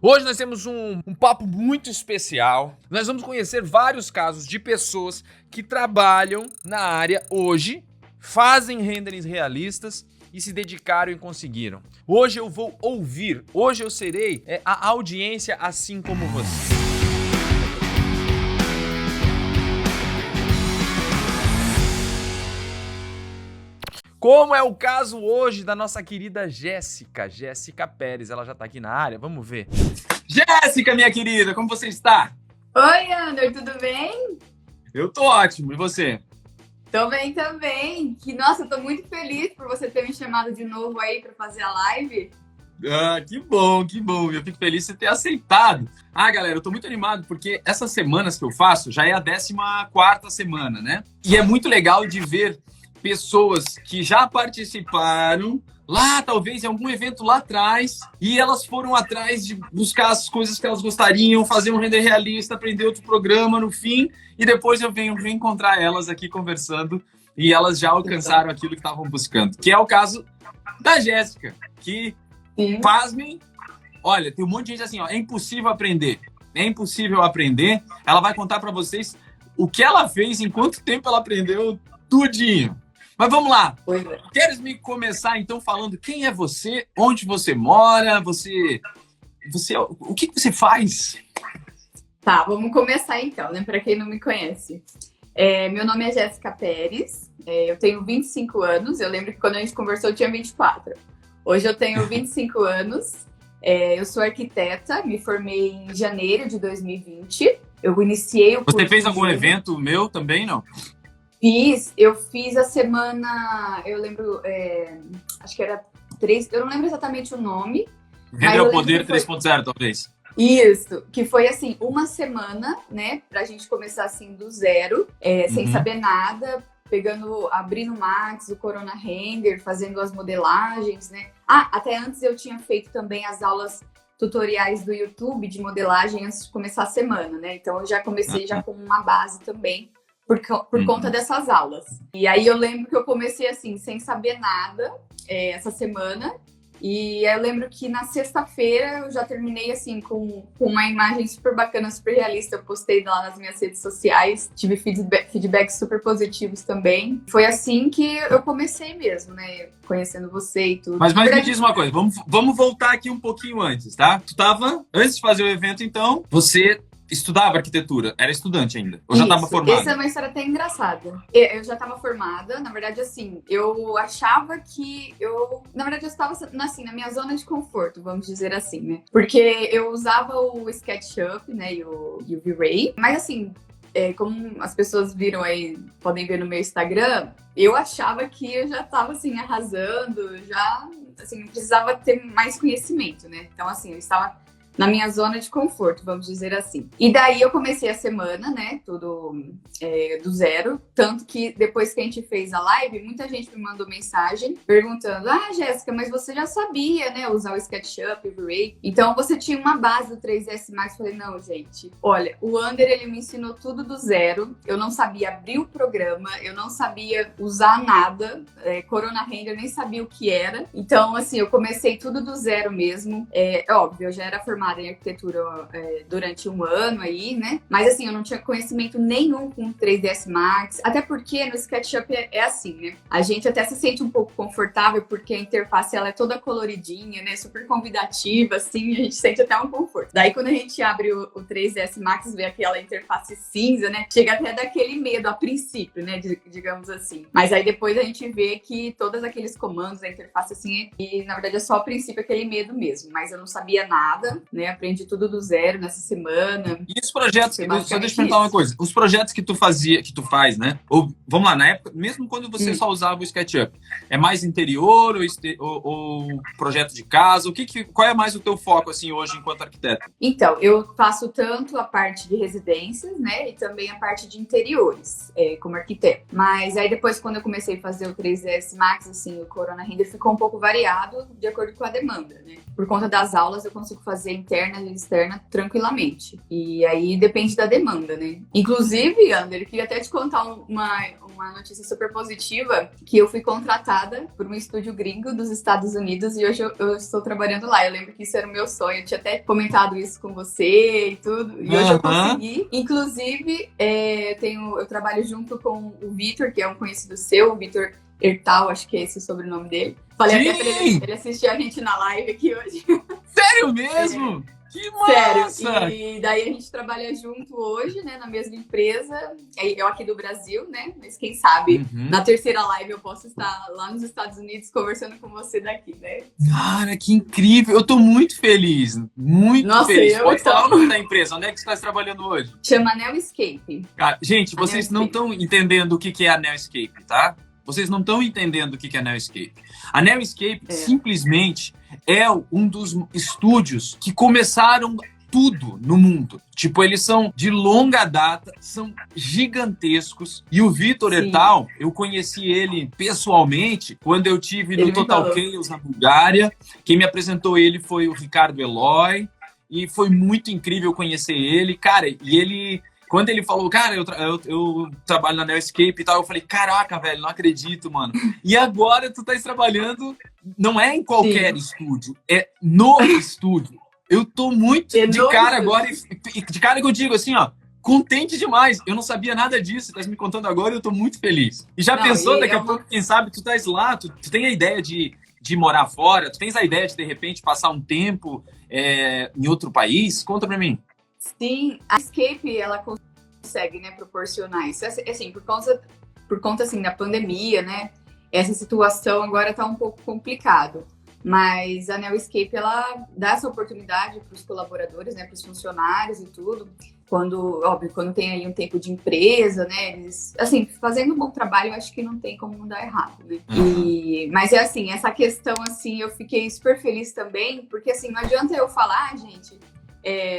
Hoje nós temos um papo muito especial. Nós vamos conhecer vários casos de pessoas que trabalham na área hoje, fazem renderings realistas e se dedicaram e conseguiram. Hoje eu vou ouvir, hoje eu serei a audiência assim como você. Como é o caso hoje da nossa querida Jéssica Pérez. Ela já tá aqui na área, vamos ver. Jéssica, minha querida, como você está? Oi, Ander, tudo bem? Eu tô ótimo, e você? Tô bem também. Nossa, eu tô muito feliz por você ter me chamado de novo aí pra fazer a live. Ah, que bom. Eu fico feliz de você ter aceitado. Galera, eu tô muito animado porque essas semanas que eu faço já é a 14ª semana, né? E é muito legal de ver pessoas que já participaram lá, talvez, em algum evento lá atrás, e elas foram atrás de buscar as coisas que elas gostariam, fazer um render realista, aprender outro programa no fim, e depois eu venho reencontrar elas aqui conversando, e elas já alcançaram aquilo que estavam buscando. Que é o caso da Jéssica, que, pasmem, olha, tem um monte de gente assim, ó, é impossível aprender. Ela vai contar para vocês o que ela fez, em quanto tempo ela aprendeu tudinho. Mas vamos lá. Queres me começar, então, falando quem é você, onde você mora, o que você faz? Tá, vamos começar então, né? Pra quem não me conhece. Meu nome é Jéssica Pérez, eu tenho 25 anos, eu lembro que quando a gente conversou eu tinha 24. Hoje eu tenho 25 anos, eu sou arquiteta, me formei em janeiro de 2020. Eu iniciei o curso. Você fez algum evento meu também, não? Eu fiz a semana, eu lembro, acho que era 3, eu não lembro exatamente o nome. Render ao Poder 3.0, talvez. Isso, que foi assim, uma semana, né, pra gente começar assim do zero, sem saber nada, abrindo o Max, o Corona Render, fazendo as modelagens, né. Até antes eu tinha feito também as aulas tutoriais do YouTube de modelagem antes de começar a semana, né, então eu já comecei já com uma base também. Por conta dessas aulas. E aí eu lembro que eu comecei assim, sem saber nada, essa semana. E eu lembro que na sexta-feira eu já terminei assim com uma imagem super bacana, super realista. Eu postei lá nas minhas redes sociais, tive feedbacks super positivos também. Foi assim que eu comecei mesmo, né? Conhecendo você e tudo. Mas me diz uma coisa, vamos voltar aqui um pouquinho antes, tá? Tu tava, antes de fazer o evento, então, você estudava arquitetura? Era estudante ainda? Ou já estava formada? Essa é uma história até engraçada. Eu já estava formada. Na verdade, assim, eu achava que Na verdade, eu estava, assim, na minha zona de conforto, vamos dizer assim, né? Porque eu usava o SketchUp, né? E o V-Ray. Mas, assim, como as pessoas viram aí, podem ver no meu Instagram, eu achava que eu já estava, assim, arrasando. Já, assim, não precisava ter mais conhecimento, né? Então, assim, eu estava na minha zona de conforto, vamos dizer assim. E daí eu comecei a semana, né, tudo do zero, tanto que depois que a gente fez a live, muita gente me mandou mensagem perguntando: Jéssica, mas você já sabia, né, usar o SketchUp, o V-Ray, então você tinha uma base do 3ds Max? Eu falei: não, gente, olha, o Ander, ele me ensinou tudo do zero, eu não sabia abrir o programa, eu não sabia usar nada, Corona Render, eu nem sabia o que era, então, assim, eu comecei tudo do zero mesmo. Óbvio, eu já era formada em arquitetura durante um ano aí, né? Mas assim, eu não tinha conhecimento nenhum com 3ds Max, até porque no SketchUp é assim, né? A gente até se sente um pouco confortável porque a interface ela é toda coloridinha, né? Super convidativa, assim, a gente sente até um conforto. Daí quando a gente abre o 3ds Max, vê aquela interface cinza, né? Chega até daquele medo a princípio, né? Digamos assim. Mas aí depois a gente vê que todos aqueles comandos, a interface assim, e na verdade é só a princípio aquele medo mesmo. Mas eu não sabia nada, né? Aprendi tudo do zero nessa semana. E os projetos, só deixa eu perguntar uma coisa. Os projetos que tu faz, né? Ou, vamos lá, na época, mesmo quando você só usava o SketchUp, é mais interior ou projeto de casa? Qual é mais o teu foco, assim, hoje, enquanto arquiteto? Então, eu faço tanto a parte de residências, né? E também a parte de interiores, como arquiteto. Mas aí depois, quando eu comecei a fazer o 3ds Max, assim, o Corona Render ficou um pouco variado de acordo com a demanda, né? Por conta das aulas, eu consigo fazer interna e externa tranquilamente. E aí depende da demanda, né? Inclusive, Ander, eu queria até te contar uma notícia super positiva, que eu fui contratada por um estúdio gringo dos Estados Unidos e hoje eu estou trabalhando lá. Eu lembro que isso era o meu sonho, eu tinha até comentado isso com você e tudo, e hoje eu consegui. Inclusive, eu trabalho junto com o Vitor, que é um conhecido seu, o Vitor Ertal, acho que é esse o sobrenome dele. Falei até pra ele assistir a gente na live aqui hoje. Sério mesmo? Que massa! Sério, e daí a gente trabalha junto hoje, né, na mesma empresa, eu aqui do Brasil, né, mas quem sabe na terceira live eu posso estar lá nos Estados Unidos conversando com você daqui, né? Cara, que incrível! Eu tô muito feliz, muito feliz. Pode falar o nome da empresa, onde é que você está trabalhando hoje? Chama Nelscape. Cara, gente, vocês não estão entendendo o que é a Nelscape, tá? Vocês não estão entendendo o que é a Nelscape. A Nelscape simplesmente é um dos estúdios que começaram tudo no mundo. Tipo, eles são de longa data, são gigantescos. E o Vitor Ertal, eu conheci ele pessoalmente quando eu tive no Total Chaos na Bulgária. Quem me apresentou ele foi o Ricardo Eloy. E foi muito incrível conhecer ele. Cara, e ele... Quando ele falou, cara, eu trabalho na Nelscape e tal, eu falei, caraca, velho, não acredito, mano. E agora tu tá trabalhando, não é em qualquer estúdio, é no estúdio. Eu tô muito de cara agora, de cara que eu digo assim, ó, contente demais. Eu não sabia nada disso, tá me contando agora e eu tô muito feliz. E já pensou, daqui a pouco, quem sabe, tu tá lá, tu tem a ideia de morar fora, tu tens a ideia de repente, passar um tempo em outro país? Conta pra mim. Sim, a Escape, ela consegue, né, proporcionar isso. Assim, por conta assim, da pandemia, né, essa situação agora tá um pouco complicado. Mas a Nelscape, ela dá essa oportunidade para os colaboradores, né, para os funcionários e tudo. Quando tem aí um tempo de empresa, né, eles, assim, fazendo um bom trabalho, eu acho que não tem como dar errado, né. Mas é assim, essa questão, assim, eu fiquei super feliz também, porque assim, não adianta eu falar, gente...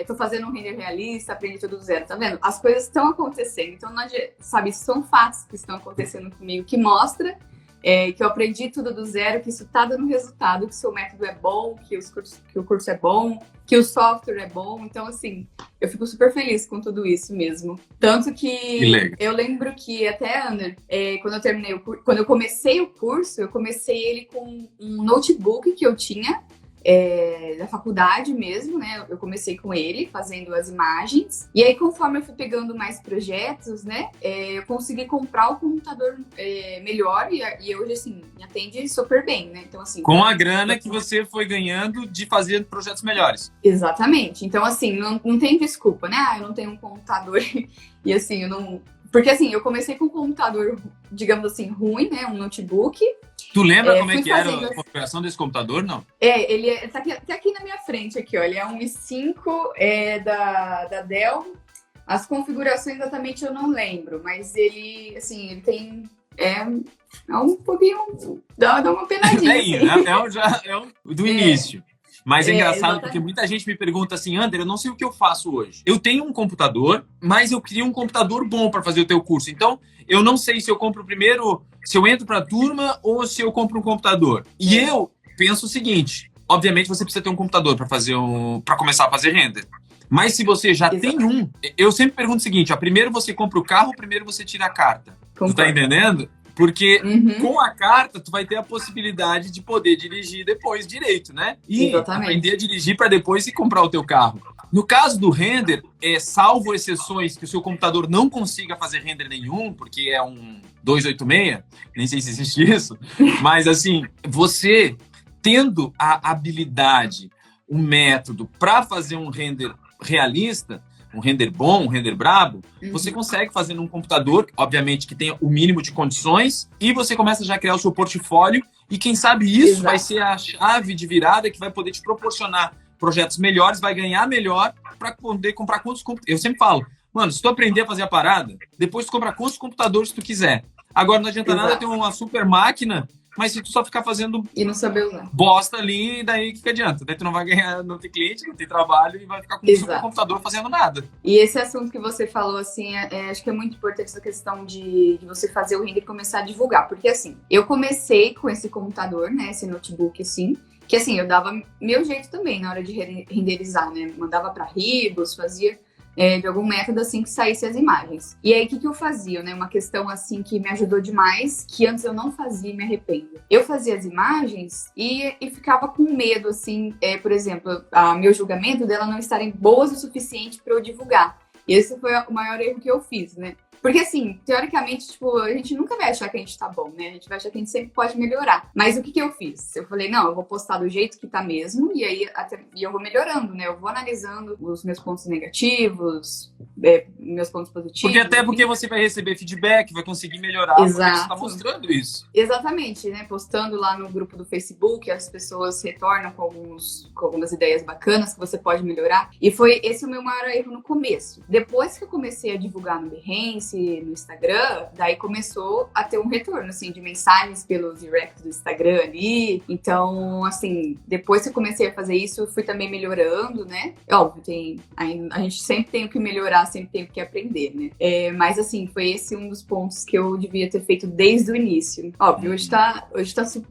tô fazendo um render realista, aprendi tudo do zero, tá vendo? As coisas estão acontecendo, então, sabe, isso são fatos que estão acontecendo comigo, que mostra que eu aprendi tudo do zero, que isso tá dando resultado, que o seu método é bom, que o curso é bom, que o software é bom, então, assim, eu fico super feliz com tudo isso mesmo. Tanto que eu lembro que até, Ander, quando eu comecei o curso, eu comecei ele com um notebook que eu tinha, da faculdade mesmo, né? Eu comecei com ele, fazendo as imagens. E aí, conforme eu fui pegando mais projetos, né? Eu consegui comprar o computador melhor e hoje, assim, me atende super bem, né? Então, assim... Com a grana que você foi ganhando de fazer projetos melhores. Exatamente. Então, assim, não tem desculpa, né? Eu não tenho um computador e, assim, eu não... Porque, assim, eu comecei com um computador, digamos assim, ruim, né? Um notebook. Tu lembra como é que era a configuração desse computador, não? Ele tá aqui na minha frente, aqui, ó. Ele é um i5 da Dell. As configurações exatamente eu não lembro, mas ele, assim, ele tem... É um pouquinho... Dá uma penadinha. Do início. Mas é engraçado porque muita gente me pergunta assim, Ander, eu não sei o que eu faço hoje. Eu tenho um computador, mas eu queria um computador bom para fazer o teu curso. Então, eu não sei se eu compro primeiro, se eu entro para a turma ou se eu compro um computador. E eu penso o seguinte, obviamente você precisa ter um computador para começar a fazer render. Mas se você já tem um, eu sempre pergunto o seguinte, primeiro você compra o carro, primeiro você tira a carta. Tu tá entendendo? Porque com a carta, tu vai ter a possibilidade de poder dirigir depois direito, né? E aprender a dirigir para depois comprar o teu carro. No caso do render, salvo exceções que o seu computador não consiga fazer render nenhum, porque é um 286, nem sei se existe isso, mas assim, você tendo a habilidade, um método para fazer um render realista, um render bom, um render brabo, você consegue fazer num computador, obviamente que tenha o mínimo de condições, e você começa já a criar o seu portfólio, e quem sabe isso vai ser a chave de virada que vai poder te proporcionar projetos melhores, vai ganhar melhor para poder comprar quantos computadores. Eu sempre falo, mano, se tu aprender a fazer a parada, depois tu compra quantos computadores tu quiser. Agora não adianta nada ter uma super máquina, mas se tu só ficar fazendo e não saber usar bosta ali, daí o que adianta? Daí tu não vai ganhar, não tem cliente, não tem trabalho e vai ficar com um super computador fazendo nada. E esse assunto que você falou, assim, acho que é muito importante essa questão de você fazer o render e começar a divulgar. Porque, assim, eu comecei com esse computador, né, esse notebook, assim, Que assim, eu dava meu jeito também na hora de renderizar, né? Mandava para Ribos, fazia de algum método assim que saísse as imagens. E aí, o que eu fazia, né? Uma questão assim que me ajudou demais, que antes eu não fazia e me arrependo. Eu fazia as imagens e ficava com medo, assim, por exemplo, meu julgamento dela não estarem boas o suficiente para eu divulgar. E esse foi o maior erro que eu fiz, né? Porque, assim, teoricamente, tipo, a gente nunca vai achar que a gente tá bom, né? A gente vai achar que a gente sempre pode melhorar. Mas o que eu fiz? Eu falei, não, eu vou postar do jeito que tá mesmo, e aí eu vou melhorando, né? Eu vou analisando os meus pontos negativos, meus pontos positivos. Porque você vai receber feedback, vai conseguir melhorar, Exato. Porque você tá mostrando isso. Exatamente, né? Postando lá no grupo do Facebook, as pessoas retornam com algumas ideias bacanas que você pode melhorar. E foi esse o meu maior erro no começo. Depois que eu comecei a divulgar no Behance, no Instagram, daí começou a ter um retorno, assim, de mensagens pelos directs do Instagram ali. Então, assim, depois que eu comecei a fazer isso, eu fui também melhorando, né? Óbvio, a gente sempre tem o que melhorar, sempre tem o que aprender, né? Mas, assim, foi esse um dos pontos que eu devia ter feito desde o início. Óbvio,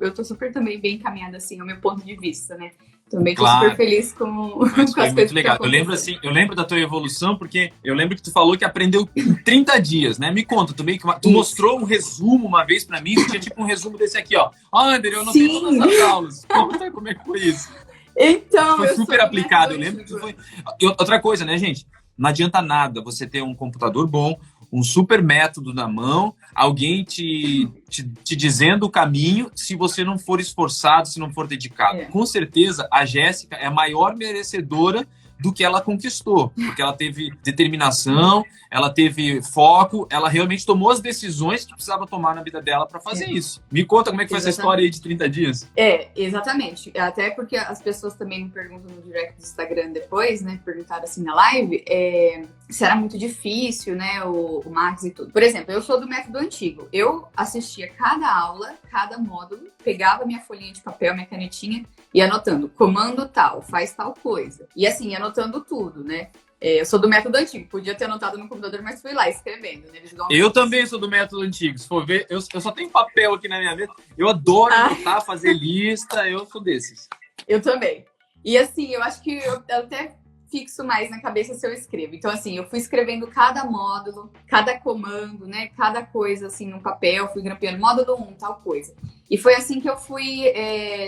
eu tô super também bem encaminhada, assim, ao meu ponto de vista, né? Também tô super feliz com as coisas muito legal. Eu lembro da tua evolução, porque eu lembro que tu falou que aprendeu em 30 dias, né? Me conta também, que tu mostrou um resumo uma vez pra mim, que tinha tipo um resumo desse aqui, ó. André, eu não tenho todas as aulas. Conta como é que foi isso. Então, foi super aplicado. Eu lembro que foi... Outra coisa, né, gente? Não adianta nada você ter um computador bom, um super método na mão, alguém te dizendo o caminho, se você não for esforçado, se não for dedicado. Com certeza, a Jéssica é a maior merecedora do que ela conquistou, porque ela teve determinação, ela teve foco, ela realmente tomou as decisões que precisava tomar na vida dela para fazer isso. Me conta como é que foi essa história aí de 30 dias. Exatamente. Até porque as pessoas também me perguntam no direct do Instagram depois, né? Perguntaram assim na live, se era muito difícil, né? O Max e tudo. Por exemplo, eu sou do método antigo. Eu assistia cada aula, cada módulo, pegava minha folhinha de papel, minha canetinha e anotando, comando tal, faz tal coisa. E assim, anotando tudo, né? Eu sou do método antigo, podia ter anotado no computador, mas fui lá escrevendo, né? Eu também sou do método antigo. Se for ver, eu só tenho papel aqui na minha mesa. Eu adoro anotar, fazer lista, eu sou desses. Eu também. E assim, eu acho que eu até fixo mais na cabeça se eu escrevo. Então, assim, eu fui escrevendo cada módulo, cada comando, né? Cada coisa, assim, no papel, fui grampeando módulo 1, tal coisa. E foi assim que eu fui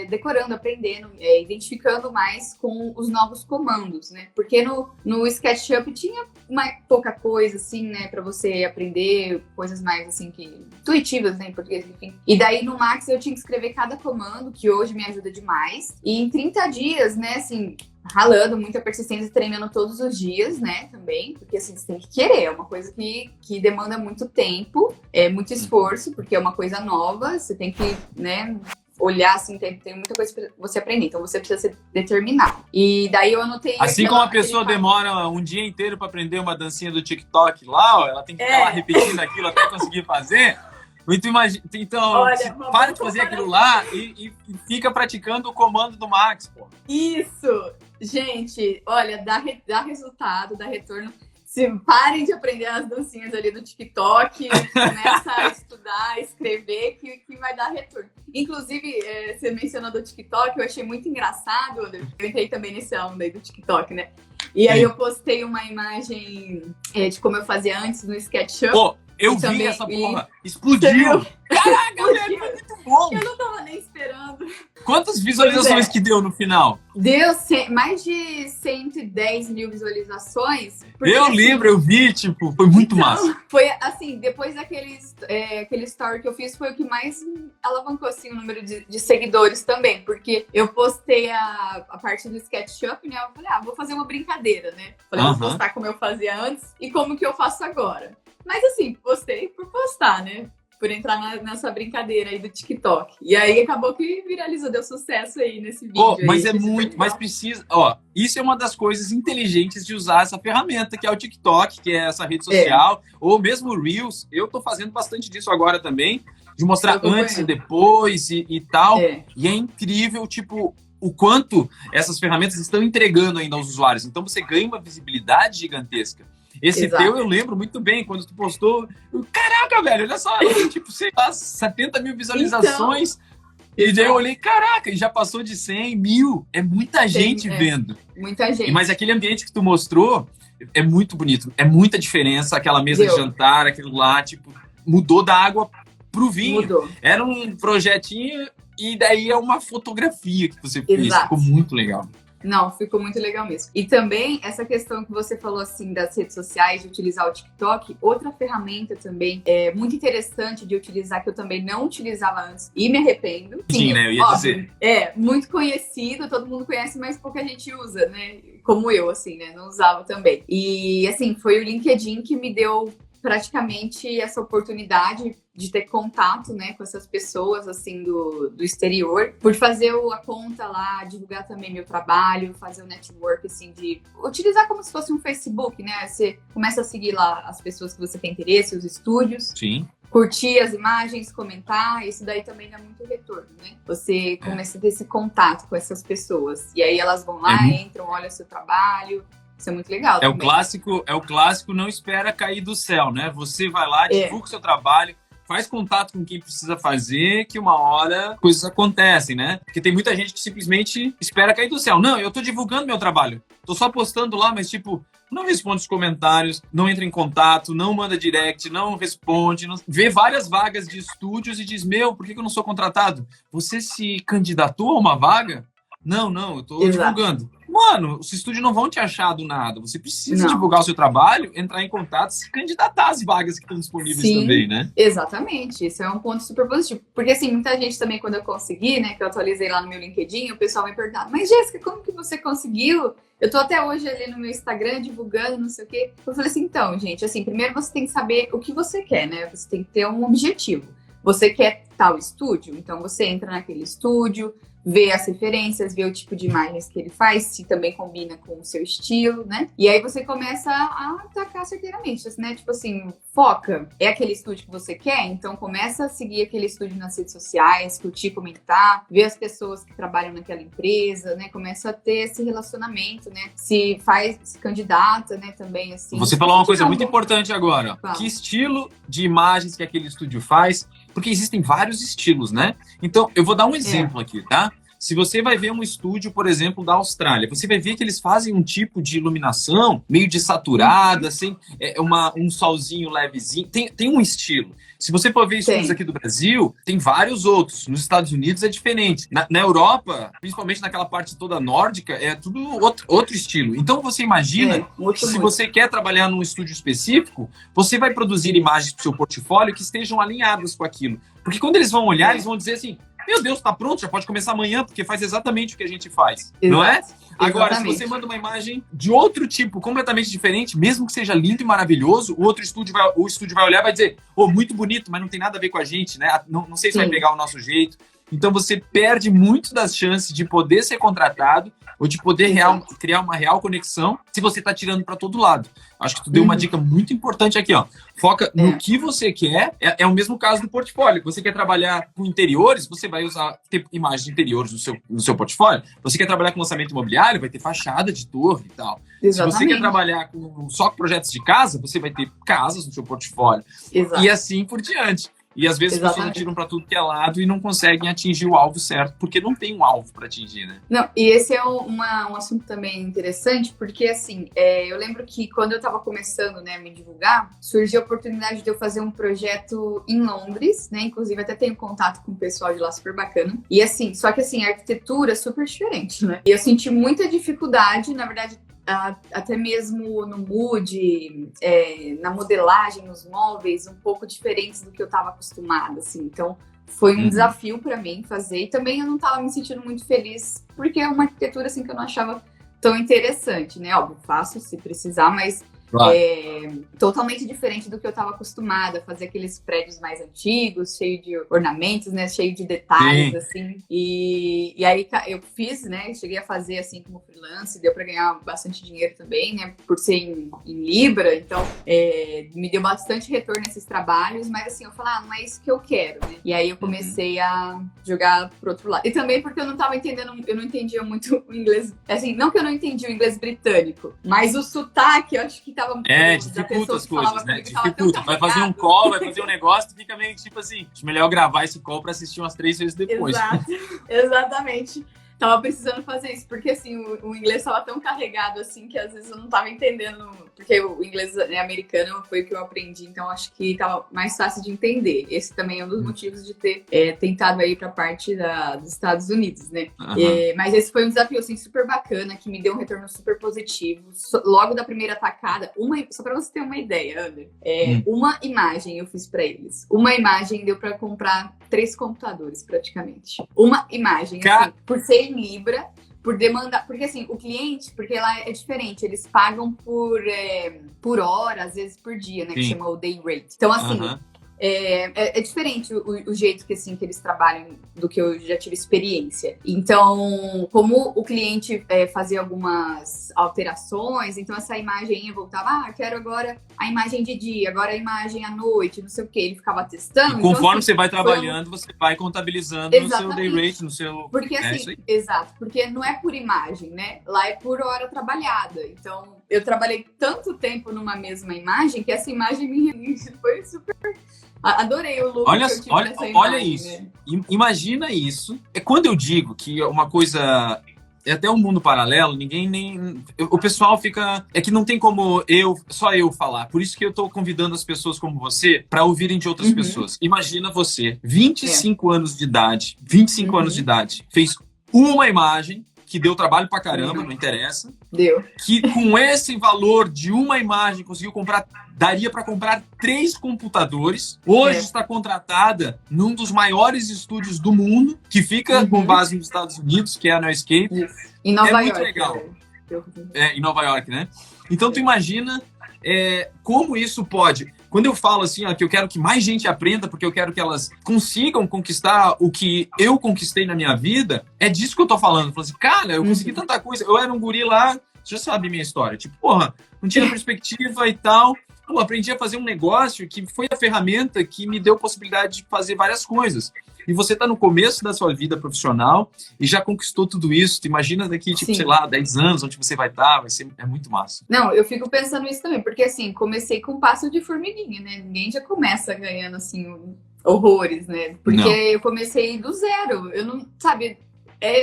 decorando, aprendendo, identificando mais com os novos comandos, né? Porque no SketchUp tinha pouca coisa, assim, né? Pra você aprender coisas mais, assim, intuitivas, né? Em português, enfim. E daí no Max eu tinha que escrever cada comando, que hoje me ajuda demais. E em 30 dias, né, assim, ralando, muita persistência, treinando todos os dias, né, também, porque assim, você tem que querer, é uma coisa que demanda muito tempo, muito esforço, porque é uma coisa nova, você tem que, né, olhar, assim, tem muita coisa pra você aprender, então você precisa ser determinado. E daí eu anotei... Assim como a pessoa demora um dia inteiro para aprender uma dancinha do TikTok lá, ó, ela tem que ficar lá repetindo aquilo até conseguir fazer... Então, olha, para de fazer aquilo lá e fica praticando o comando do Max, pô. Isso! Gente, olha, dá resultado, dá retorno. Se parem de aprender as dancinhas ali do TikTok, começa a estudar, escrever, que vai dar retorno. Inclusive, você mencionou do TikTok, eu achei muito engraçado. Eu entrei também nesse onda aí do TikTok, né? E aí eu postei uma imagem de como eu fazia antes no SketchUp. Oh, eu vi também, essa porra. Explodiu. Caraca, velho, foi muito bom. Eu não tava nem esperando. Quantas visualizações que deu no final? Deu mais de 110 mil visualizações. Eu lembro, eu vi, tipo, foi muito massa. Foi assim, depois aquele story que eu fiz, foi o que mais alavancou assim, o número de seguidores também. Porque eu postei a parte do SketchUp, né? Eu falei, vou fazer uma brincadeira, né? Falei, vou postar como eu fazia antes e como que eu faço agora. Mas assim, postei por postar, né? Por entrar nessa brincadeira aí do TikTok. E aí acabou que viralizou, deu sucesso aí nesse vídeo. Mas é muito, mas precisa... Ó, isso é uma das coisas inteligentes de usar essa ferramenta, que é o TikTok, que é essa rede social, ou mesmo o Reels. Eu tô fazendo bastante disso agora também, de mostrar antes e depois e tal. E é incrível, tipo... o quanto essas ferramentas estão entregando ainda aos usuários. Então, você ganha uma visibilidade gigantesca. Esse teu eu lembro muito bem, quando tu postou. Caraca, velho, olha só, tipo, sei lá, 70 mil visualizações. E daí eu olhei, caraca, e já passou de 100, 1000. É muita gente vendo. Muita gente. Mas aquele ambiente que tu mostrou é muito bonito. É muita diferença. Aquela mesa de jantar, aquilo lá, tipo, mudou da água pro vinho. Mudou. Era um projetinho e daí é uma fotografia que você fez. Exato. Ficou muito legal. Não, ficou muito legal mesmo. E também, essa questão que você falou, assim, das redes sociais, de utilizar o TikTok, outra ferramenta também muito interessante de utilizar, que eu também não utilizava antes e me arrependo. Sim, né? Eu ia dizer. Muito conhecido, todo mundo conhece, mas pouca gente usa, né? Como eu, assim, né? Não usava também. E, assim, foi o LinkedIn que me deu praticamente essa oportunidade de ter contato, né, com essas pessoas, assim, do exterior, por fazer a conta lá, divulgar também meu trabalho, fazer o network, assim, de utilizar como se fosse um Facebook, né, você começa a seguir lá as pessoas que você tem interesse, os estúdios. Sim. Curtir as imagens, comentar, isso daí também dá muito retorno, né? Você começa a ter esse contato com essas pessoas, e aí elas vão lá, entram, olham o seu trabalho. Isso é muito legal. É o clássico, não espera cair do céu, né? Você vai lá, divulga o seu trabalho, faz contato com quem precisa fazer, que uma hora coisas acontecem, né? Porque tem muita gente que simplesmente espera cair do céu. Não, eu tô divulgando meu trabalho. Tô só postando lá, mas tipo, não responde os comentários, não entra em contato, não manda direct, não responde, vê várias vagas de estúdios e diz, por que eu não sou contratado? Você se candidatou a uma vaga? Não, eu tô divulgando. Mano, os estúdios não vão te achar do nada. Você precisa divulgar o seu trabalho, entrar em contato, se candidatar às vagas que estão disponíveis também, né? Exatamente. Isso é um ponto super positivo. Porque, assim, muita gente também, quando eu consegui, né, que eu atualizei lá no meu LinkedIn, o pessoal me perguntava, mas, Jéssica, como que você conseguiu? Eu tô até hoje ali no meu Instagram divulgando, não sei o quê. Eu falei assim, então, gente, assim, primeiro você tem que saber o que você quer, né? Você tem que ter um objetivo. Você quer tal estúdio? Então, você entra naquele estúdio, vê as referências, vê o tipo de imagens que ele faz, se também combina com o seu estilo, né? E aí você começa a atacar certeiramente, né? Tipo assim, foca. É aquele estúdio que você quer? Então começa a seguir aquele estúdio nas redes sociais, curtir, comentar, ver as pessoas que trabalham naquela empresa, né? Começa a ter esse relacionamento, né? Se candidata, né? Também, assim. Você falou uma coisa muito importante agora. Fala. Que estilo de imagens que aquele estúdio faz? Porque existem vários estilos, né? Então, eu vou dar um exemplo aqui, tá? Se você vai ver um estúdio, por exemplo, da Austrália, você vai ver que eles fazem um tipo de iluminação meio desaturada, assim, um solzinho levezinho. Tem um estilo. Se você for ver estúdios aqui do Brasil, tem vários outros. Nos Estados Unidos é diferente. Na Europa, principalmente naquela parte toda nórdica, é tudo outro estilo. Então, você imagina que se você quer trabalhar num estúdio específico, você vai produzir imagens para o seu portfólio que estejam alinhadas com aquilo. Porque quando eles vão olhar, eles vão dizer assim, meu Deus, tá pronto, já pode começar amanhã, porque faz exatamente o que a gente faz, não é? Agora, se você manda uma imagem de outro tipo, completamente diferente, mesmo que seja lindo e maravilhoso, o estúdio vai olhar e vai dizer, muito bonito, mas não tem nada a ver com a gente, né? Não sei se vai pegar o nosso jeito. Então, você perde muito das chances de poder ser contratado ou de poder criar uma real conexão se você está tirando para todo lado. Acho que tu deu uma dica muito importante aqui, ó. Foca no que você quer. É o mesmo caso do portfólio. Você quer trabalhar com interiores, você vai ter imagens de interiores no seu portfólio. Você quer trabalhar com lançamento imobiliário, vai ter fachada de torre e tal. Exatamente. Se você quer trabalhar só com projetos de casa, você vai ter casas no seu portfólio. Exato. E assim por diante. E às vezes as pessoas atiram para tudo que é lado e não conseguem atingir o alvo certo, porque não tem um alvo para atingir, né? Não, e esse é um assunto também interessante, porque assim, eu lembro que quando eu estava começando, né, a me divulgar, surgiu a oportunidade de eu fazer um projeto em Londres, né? Inclusive até tenho contato com o pessoal de lá, super bacana. E assim, só que assim, a arquitetura é super diferente, né? E eu senti muita dificuldade, na verdade, até mesmo no mood, na modelagem, nos móveis, um pouco diferentes do que eu estava acostumada, assim. Então, foi um desafio para mim fazer. E também eu não estava me sentindo muito feliz, porque é uma arquitetura, assim, que eu não achava tão interessante, né? Óbvio, faço se precisar, mas totalmente diferente do que eu estava acostumada, fazer aqueles prédios mais antigos, cheio de ornamentos, né, cheio de detalhes, assim. E aí eu fiz, né, cheguei a fazer assim como freelance, deu para ganhar bastante dinheiro também, né, por ser em Libra, então me deu bastante retorno nesses trabalhos, mas assim, eu falei, não é isso que eu quero, né. E aí eu comecei a jogar pro outro lado. E também porque eu não estava entendendo, eu não entendia muito o inglês, assim, não que eu não entendi o inglês britânico, mas o sotaque, eu acho que tava... Dificulta as coisas, né? Dificulta. Vai fazer um call, vai fazer um negócio, tu fica meio tipo assim, acho melhor eu gravar esse call pra assistir umas 3 vezes depois. Exato, exatamente. Tava precisando fazer isso, porque assim, o inglês tava tão carregado assim que às vezes eu não tava entendendo, porque o inglês americano foi o que eu aprendi, então acho que tava mais fácil de entender. Esse também é um dos motivos de ter tentado aí pra parte dos Estados Unidos, né? Mas esse foi um desafio assim, super bacana, que me deu um retorno super positivo. Logo da primeira tacada, só pra você ter uma ideia, Ander, uma imagem eu fiz pra eles. Uma imagem deu pra comprar 3 computadores, praticamente. Uma imagem, assim, por ser em Libra, por demandar... Porque, assim, o cliente, porque lá é diferente, eles pagam por hora, às vezes por dia, né? Que chama o day rate. Então, assim... É diferente o jeito que eles trabalham do que eu já tive experiência. Então, como o cliente fazia algumas alterações, então essa imagem voltava, quero agora a imagem de dia, agora a imagem à noite, não sei o que, ele ficava testando. E conforme então, assim, você vai trabalhando, você vai contabilizando no seu day rate, no seu... Porque assim, exato, porque não é por imagem, né? Lá é por hora trabalhada. Então, eu trabalhei tanto tempo numa mesma imagem que essa imagem me foi super... Adorei o look que eu tive nessa imagem. Olha isso. Né? Imagina isso. É quando eu digo que uma coisa... É até um mundo paralelo, ninguém nem... O pessoal fica... É que não tem como só eu falar. Por isso que eu tô convidando as pessoas como você para ouvirem de outras pessoas. Imagina você, 25 anos de idade, 25 anos de idade, fez uma imagem que deu trabalho pra caramba, não interessa. Deu. Que com esse valor de uma imagem conseguiu comprar... Daria para comprar 3 computadores. Hoje está contratada num dos maiores estúdios do mundo, que fica com base nos Estados Unidos, que é a Noiscape. Em Nova York. Muito legal. Em Nova York, né? Então, tu imagina como isso pode... Quando eu falo assim, que eu quero que mais gente aprenda, porque eu quero que elas consigam conquistar o que eu conquistei na minha vida, é disso que eu tô falando. Eu falo assim, cara, eu consegui tanta coisa. Eu era um guri lá, você já sabe minha história. Tipo, não tinha perspectiva e tal. Eu aprendi a fazer um negócio que foi a ferramenta que me deu a possibilidade de fazer várias coisas. E você está no começo da sua vida profissional e já conquistou tudo isso. Tu imagina daqui, tipo, sei lá, 10 anos, onde você vai estar, é muito massa. Não, eu fico pensando isso também, porque assim, comecei com um passo de formiguinha, né? Ninguém já começa ganhando, assim, horrores, né? Porque eu comecei do zero. Eu não, sabe...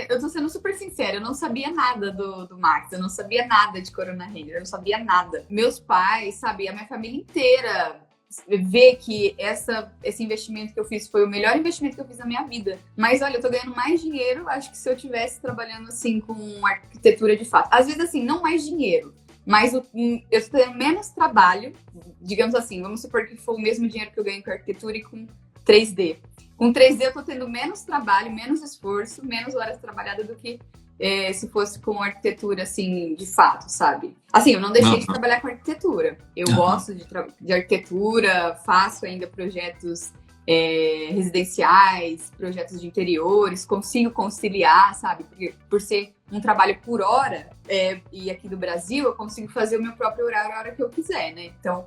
eu tô sendo super sincera, eu não sabia nada do Max, eu não sabia nada de Corona Render, eu não sabia nada. Meus pais, sabe, a minha família inteira vê que esse investimento que eu fiz foi o melhor investimento que eu fiz na minha vida. Mas olha, eu tô ganhando mais dinheiro, acho que se eu tivesse trabalhando assim com arquitetura de fato. Às vezes assim, não mais dinheiro, mas eu tô tendo menos trabalho, digamos assim, vamos supor que foi o mesmo dinheiro que eu ganho com arquitetura e com 3D. Com 3D eu tô tendo menos trabalho, menos esforço, menos horas trabalhadas do que se fosse com arquitetura, assim, de fato, sabe? Assim, eu não deixei de trabalhar com arquitetura. Eu gosto de arquitetura, faço ainda projetos residenciais, projetos de interiores, consigo conciliar, sabe? Porque por ser um trabalho por hora, e aqui do Brasil, eu consigo fazer o meu próprio horário a hora que eu quiser, né? Então...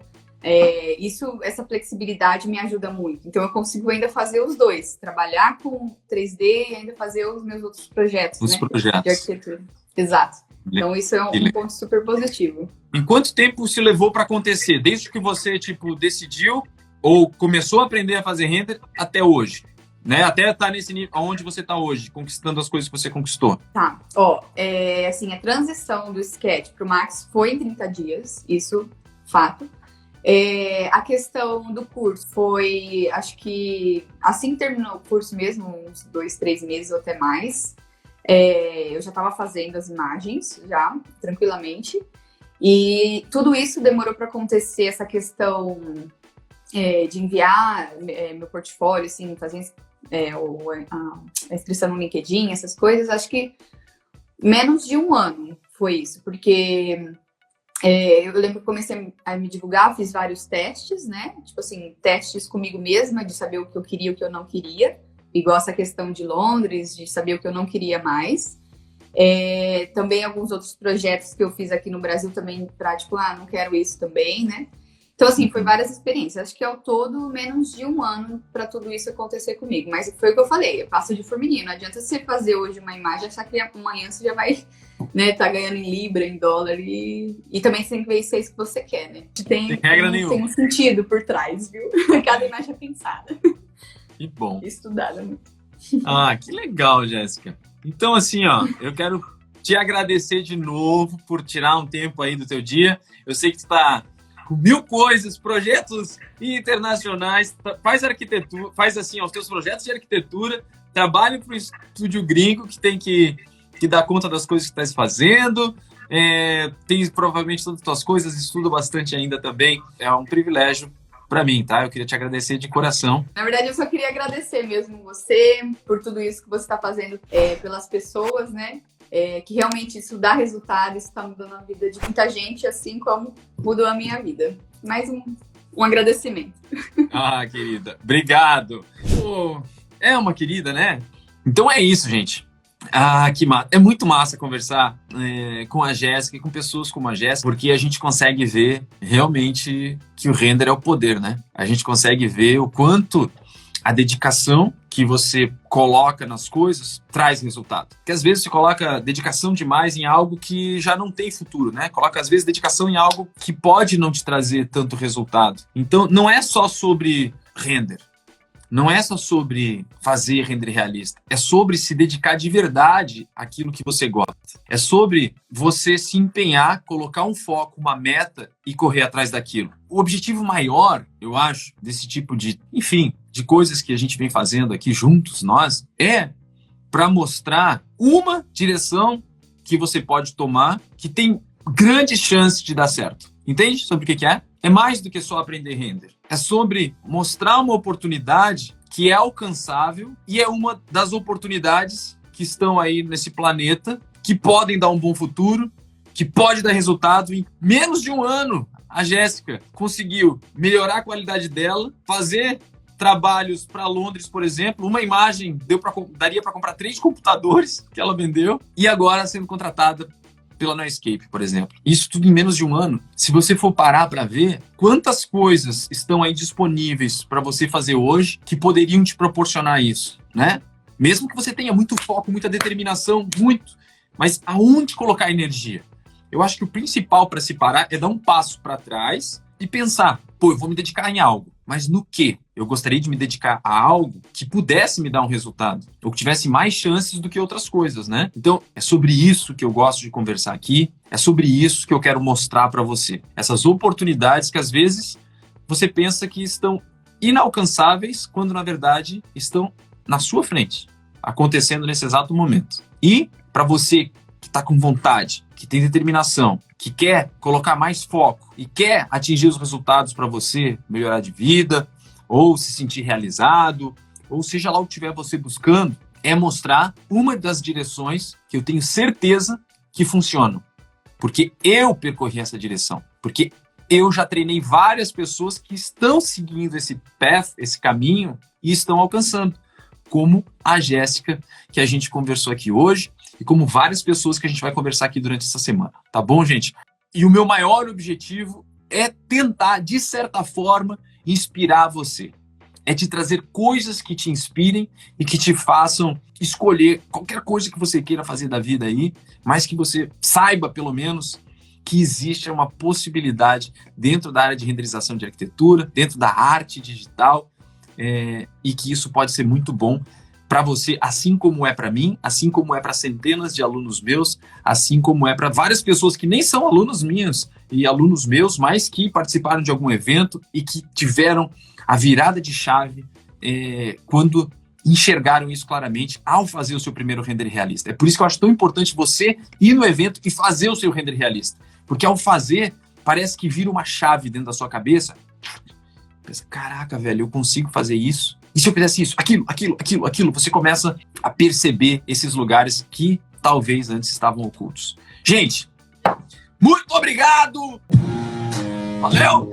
essa flexibilidade me ajuda muito. Então, eu consigo ainda fazer os dois. Trabalhar com 3D e ainda fazer os meus outros projetos, de arquitetura. Exato. Então, isso é um ponto super positivo. Em quanto tempo se levou para acontecer? Desde que você, decidiu ou começou a aprender a fazer render até hoje? Né? Até estar nesse nível, onde você está hoje, conquistando as coisas que você conquistou. Tá. Assim, a transição do Sketch para o Max foi em 30 dias. Isso, fato. A questão do curso foi, acho que assim que terminou o curso mesmo, uns 2, 3 meses ou até mais, eu já estava fazendo as imagens, já, tranquilamente, e tudo isso demorou para acontecer, essa questão de enviar meu portfólio, assim, fazer a inscrição no LinkedIn, essas coisas, acho que menos de um ano foi isso, porque... eu lembro que comecei a me divulgar, fiz vários testes, né? Tipo assim, testes comigo mesma, de saber o que eu queria e o que eu não queria. Igual essa questão de Londres, de saber o que eu não queria mais. Também alguns outros projetos que eu fiz aqui no Brasil também, pra tipo, não quero isso também, né? Então, assim, foi várias experiências. Acho que ao todo, menos de um ano para tudo isso acontecer comigo. Mas foi o que eu falei, eu passo de formiguinha. Não adianta você fazer hoje uma imagem e achar que amanhã você já vai né, tá ganhando em libra, em dólar, e também você tem que ver se é isso que você quer, né? Tem regra nenhuma. Tem um sentido por trás, viu? Cada imagem é pensada. Que bom. Estudada muito. Ah, que legal, Jéssica. Então, assim, ó, eu quero te agradecer de novo por tirar um tempo aí do teu dia. Eu sei que tu tá com 1000 coisas, projetos internacionais, faz arquitetura, faz assim, ó, os teus projetos de arquitetura, trabalha para o estúdio gringo que tem que dar conta das coisas que estás fazendo, tem provavelmente todas as tuas coisas, estuda bastante ainda também, é um privilégio para mim, tá? Eu queria te agradecer de coração. Na verdade, eu só queria agradecer mesmo você por tudo isso que você está fazendo pelas pessoas, né? Que realmente isso dá resultado, isso está mudando a vida de muita gente, assim como mudou a minha vida. Mais um agradecimento. Ah, querida, obrigado. Pô, é uma querida, né? Então é isso, gente. Ah, que massa. É muito massa conversar com a Jéssica e com pessoas como a Jéssica, porque a gente consegue ver realmente que o render é o poder, né? A gente consegue ver o quanto a dedicação que você coloca nas coisas traz resultado. Porque às vezes você coloca dedicação demais em algo que já não tem futuro, né? Coloca às vezes dedicação em algo que pode não te trazer tanto resultado. Então não é só sobre render. Não é só sobre fazer render realista, é sobre se dedicar de verdade àquilo que você gosta. É sobre você se empenhar, colocar um foco, uma meta e correr atrás daquilo. O objetivo maior, eu acho, desse tipo de, enfim, de coisas que a gente vem fazendo aqui juntos, nós, é para mostrar uma direção que você pode tomar que tem grande chance de dar certo. Entende sobre o que é? É mais do que só aprender render. É sobre mostrar uma oportunidade que é alcançável e é uma das oportunidades que estão aí nesse planeta que podem dar um bom futuro, que pode dar resultado. Em menos de um ano, a Jéssica conseguiu melhorar a qualidade dela, fazer trabalhos para Londres, por exemplo. Uma imagem daria para comprar 3 computadores que ela vendeu e agora sendo contratada pela Noiscape, por exemplo. Isso tudo em menos de um ano. Se você for parar para ver quantas coisas estão aí disponíveis para você fazer hoje que poderiam te proporcionar isso, né? Mesmo que você tenha muito foco, muita determinação, muito, mas aonde colocar energia? Eu acho que o principal para se parar é dar um passo para trás e pensar, pô, eu vou me dedicar em algo, mas no quê? Eu gostaria de me dedicar a algo que pudesse me dar um resultado, ou que tivesse mais chances do que outras coisas, né? Então, é sobre isso que eu gosto de conversar aqui, é sobre isso que eu quero mostrar para você. Essas oportunidades que, às vezes, você pensa que estão inalcançáveis, quando, na verdade, estão na sua frente, acontecendo nesse exato momento. E, para você que está com vontade, que tem determinação, que quer colocar mais foco e quer atingir os resultados para você melhorar de vida, ou se sentir realizado, ou seja lá o que estiver você buscando, é mostrar uma das direções que eu tenho certeza que funcionam. Porque eu percorri essa direção. Porque eu já treinei várias pessoas que estão seguindo esse path, esse caminho, e estão alcançando. Como a Jéssica, que a gente conversou aqui hoje, e como várias pessoas que a gente vai conversar aqui durante essa semana. Tá bom, gente? E o meu maior objetivo é tentar, de certa forma, inspirar você. É te trazer coisas que te inspirem e que te façam escolher qualquer coisa que você queira fazer da vida aí, mas que você saiba, pelo menos, que existe uma possibilidade dentro da área de renderização de arquitetura, dentro da arte digital, e que isso pode ser muito bom para você, assim como é para mim, assim como é para centenas de alunos meus, assim como é para várias pessoas que nem são alunos minhos e alunos meus, mas que participaram de algum evento e que tiveram a virada de chave quando enxergaram isso claramente ao fazer o seu primeiro render realista. É por isso que eu acho tão importante você ir no evento e fazer o seu render realista. Porque ao fazer, parece que vira uma chave dentro da sua cabeça. Pensa, caraca, velho, eu consigo fazer isso. E se eu fizesse isso, aquilo, você começa a perceber esses lugares que talvez antes estavam ocultos. Gente, muito obrigado! Valeu!